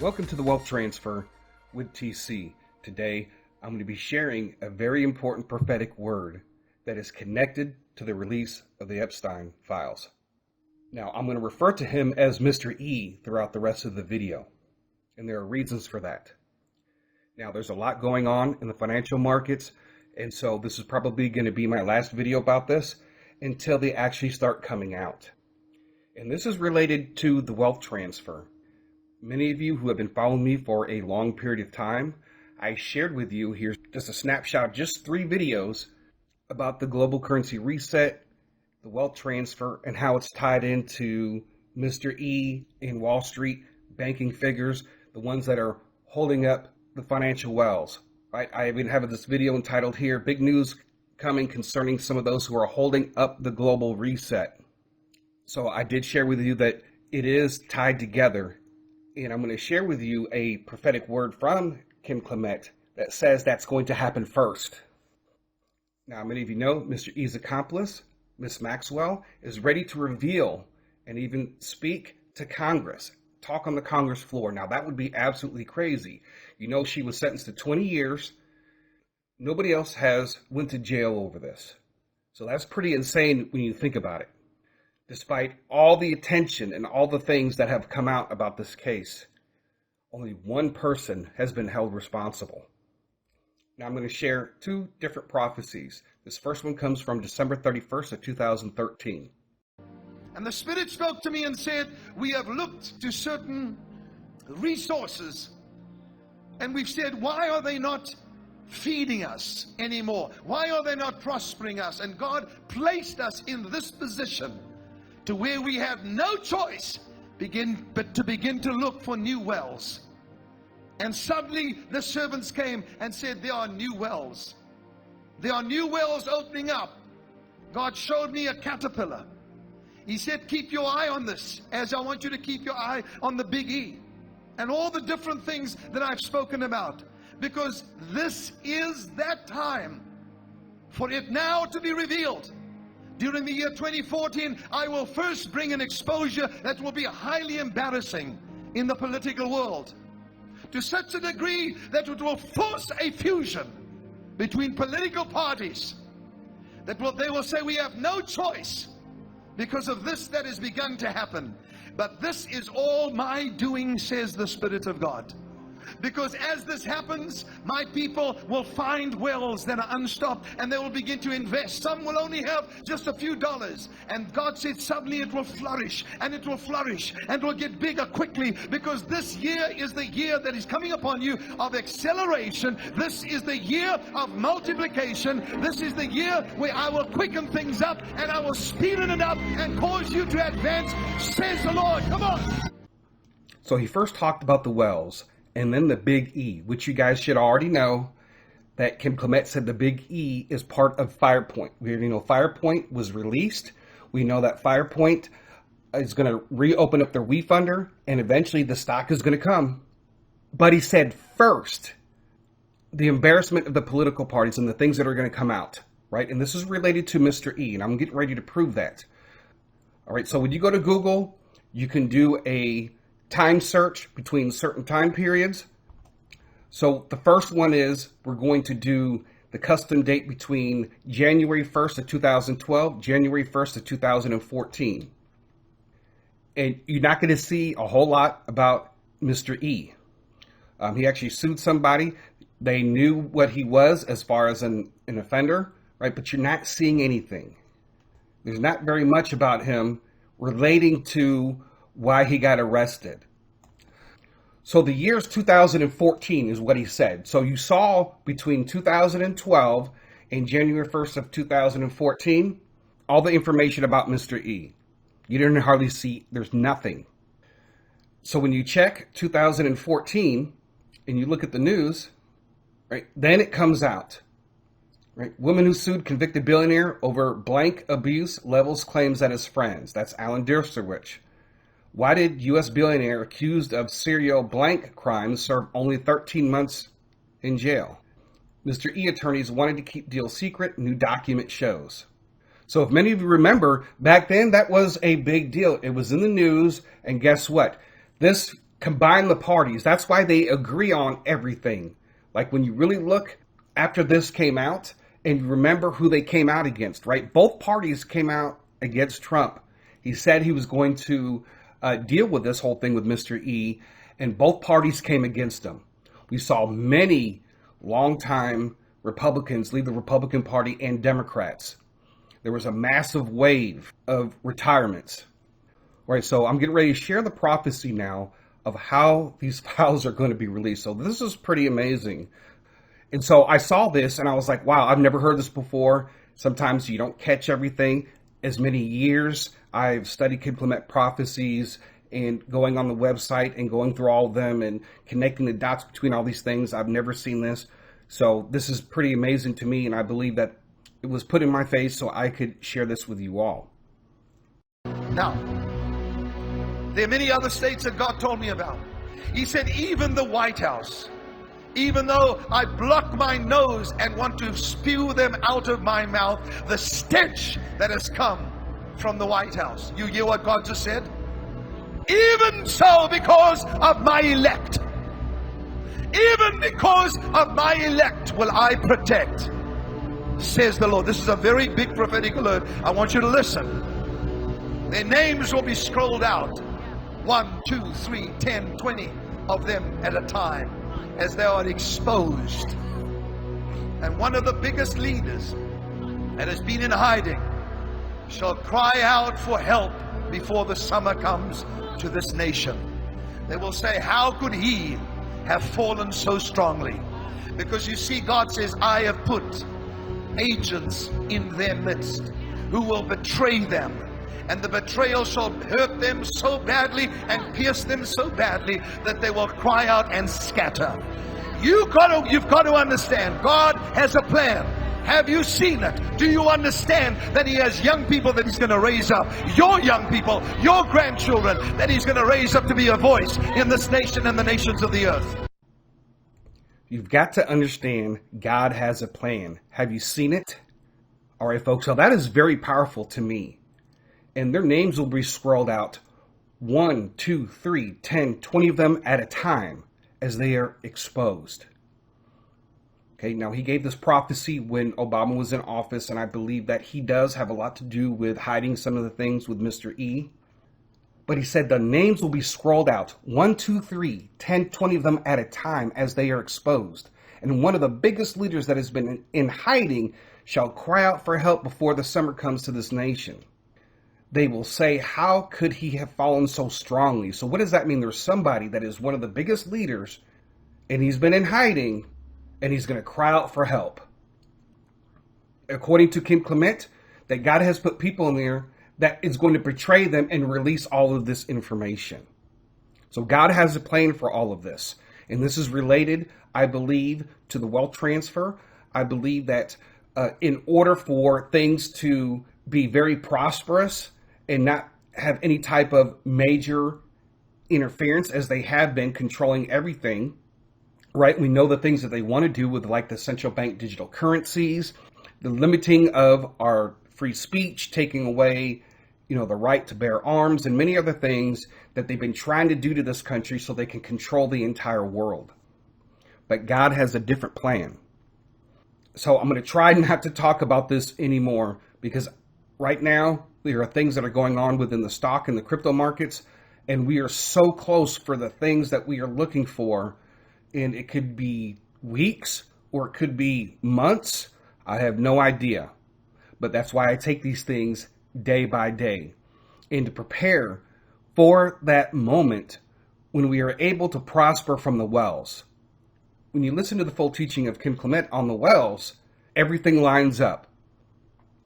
Welcome to the Wealth Transfer with TC. Today, I'm going to be sharing a very important prophetic word that is connected to the release of the Epstein files. Now, I'm going to refer to him as Mr. E throughout the rest of the video, and there are reasons for that. Now, there's a lot going on in the financial markets, and so this is probably going to be my last video about this until they actually start coming out. And this is related to the wealth transfer. Many of you who have been following me for a long period of time, I shared with you, here's just a snapshot, just 3 videos about the global currency reset, the wealth transfer, and how it's tied into Mr. E in Wall Street, banking figures, the ones that are holding up the financial wells. Right? I even have this video entitled here, Big News Coming Concerning Some of Those Who Are Holding Up the Global Reset. So I did share with you that it is tied together. And I'm going to share with you a prophetic word from Kim Clement that says that's going to happen first. Now, many of you know Mr. E's accomplice, Miss Maxwell, is ready to reveal and even speak to Congress, talk on the Congress floor. Now, that would be absolutely crazy. You know, she was sentenced to 20 years. Nobody else has went to jail over this. So that's pretty insane when you think about it. Despite all the attention and all the things that have come out about this case, only one person has been held responsible. Now I'm going to share 2 different prophecies. This first one comes from December 31st of 2013. And the Spirit spoke to me and said, we have looked to certain resources and we've said, why are they not feeding us anymore? Why are they not prospering us? And God placed us in this position to where we have no choice but to begin to look for new wells. And suddenly the servants came and said, there are new wells. There are new wells opening up. God showed me a caterpillar. He said, keep your eye on this, as I want you to keep your eye on the big E. And all the different things that I've spoken about. Because this is that time for it now to be revealed. During the year 2014, I will first bring an exposure that will be highly embarrassing in the political world. To such a degree that it will force a fusion between political parties. They will say we have no choice because of this that has begun to happen. But this is all my doing, says the Spirit of God. Because as this happens, my people will find wells that are unstopped and they will begin to invest. Some will only have just a few dollars. And God said suddenly it will flourish and it will flourish and it will get bigger quickly, because this year is the year that is coming upon you of acceleration. This is the year of multiplication. This is the year where I will quicken things up and I will speed it up and cause you to advance, says the Lord. Come on. So he first talked about the wells. And then the big E, which you guys should already know that Kim Clement said the big E is part of Firepoint. We already know Firepoint was released. We know that Firepoint is going to reopen up their WeFunder and eventually the stock is going to come. But he said first, the embarrassment of the political parties and the things that are going to come out, right? And this is related to Mr. E, and I'm getting ready to prove that. All right, so when you go to Google, you can do a time search between certain time periods. So the first one is we're going to do the custom date between January 1st of 2012, January 1st of 2014. And you're not going to see a whole lot about Mr. E. He actually sued somebody. They knew what he was as far as an offender, right? But you're not seeing anything. There's not very much about him relating to why he got arrested. So the year's 2014 is what he said. So you saw between 2012 and January 1st of 2014, all the information about Mr. E. You didn't hardly see, there's nothing. So when you check 2014 and you look at the news, right, then it comes out. Right? Woman who sued convicted billionaire over blank abuse levels claims at his friends. That's Alan Dershowitz. Why did U.S. billionaire accused of serial blank crimes serve only 13 months in jail? Mr. E attorneys wanted to keep deal secret, new document shows. So if many of you remember, back then that was a big deal. It was in the news, and guess what? This combine the parties. That's why they agree on everything. Like when you really look after this came out and you remember who they came out against, right? Both parties came out against Trump. He said he was going to deal with this whole thing with Mr. E, and both parties came against him. We saw many longtime Republicans leave the Republican Party and Democrats. There was a massive wave of retirements. All right, so I'm getting ready to share the prophecy now of how these files are going to be released. So this is pretty amazing. And so I saw this and I was like, wow, I've never heard this before. Sometimes you don't catch everything. As many years I've studied Clement prophecies and going on the website and going through all of them and connecting the dots between all these things. I've never seen this. So this is pretty amazing to me, and I believe that it was put in my face so I could share this with you all. Now, there are many other states that God told me about. He said, even the White House, even though I block my nose and want to spew them out of my mouth, the stench that has come from the White House. You hear what God just said? Even so, because of my elect, even because of my elect will I protect, says the Lord. This is a very big prophetic alert. I want you to listen. Their names will be scrolled out. 1, 2, 3, 10, 20 of them at a time as they are exposed. And one of the biggest leaders that has been in hiding shall cry out for help before the summer comes to this nation. They will say, how could he have fallen so strongly? Because you see, God says, I have put agents in their midst who will betray them, and the betrayal shall hurt them so badly and pierce them so badly that they will cry out and scatter. You've got to understand, God has a plan. Have you seen it? Do you understand that he has young people that he's going to raise up? Your young people, your grandchildren, that he's going to raise up to be a voice in this nation and the nations of the earth. You've got to understand God has a plan. Have you seen it? All right, folks, so that is very powerful to me. And their names will be scrolled out 1, 2, 3, 10, 20 of them at a time as they are exposed. Okay, now he gave this prophecy when Obama was in office, and I believe that he does have a lot to do with hiding some of the things with Mr. E. But he said the names will be scrolled out 1, 2, 3, 10, 20 of them at a time as they are exposed. And one of the biggest leaders that has been in hiding shall cry out for help before the summer comes to this nation. They will say, how could he have fallen so strongly? So what does that mean? There's somebody that is one of the biggest leaders, and he's been in hiding, and he's going to cry out for help. According to Kim Clement, that God has put people in there that is going to betray them and release all of this information. So God has a plan for all of this. And this is related, I believe, to the wealth transfer. I believe that in order for things to be very prosperous and not have any type of major interference, as they have been controlling everything, right? We know the things that they want to do with, like, the central bank digital currencies, the limiting of our free speech, taking away, the right to bear arms, and many other things that they've been trying to do to this country so they can control the entire world. But God has a different plan. So I'm going to try not to talk about this anymore, because right now there are things that are going on within the stock and the crypto markets, and we are so close for the things that we are looking for. And it could be weeks or it could be months. I have no idea. But that's why I take these things day by day. And to prepare for that moment when we are able to prosper from the wells. When you listen to the full teaching of Kim Clement on the wells, everything lines up.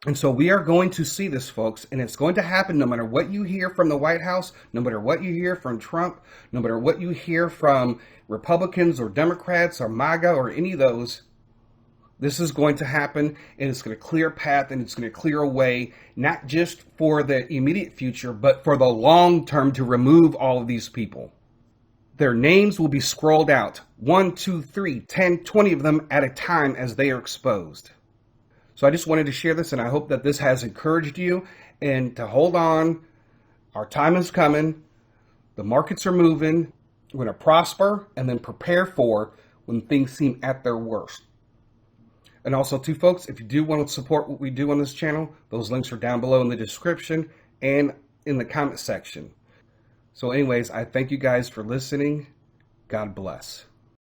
And so we are going to see this, folks, and it's going to happen no matter what you hear from the White House, no matter what you hear from Trump, no matter what you hear from Republicans or Democrats or MAGA or any of those. This is going to happen, and it's going to clear a path, and it's going to clear a way, not just for the immediate future, but for the long term, to remove all of these people. Their names will be scrolled out 1, 2, 3, 10, 20 of them at a time as they are exposed. So I just wanted to share this, and I hope that this has encouraged you, and to hold on. Our time is coming. The markets are moving. We're going to prosper and then prepare for when things seem at their worst. And also, too, folks, if you do want to support what we do on this channel, those links are down below in the description and in the comment section. So anyways, I thank you guys for listening. God bless.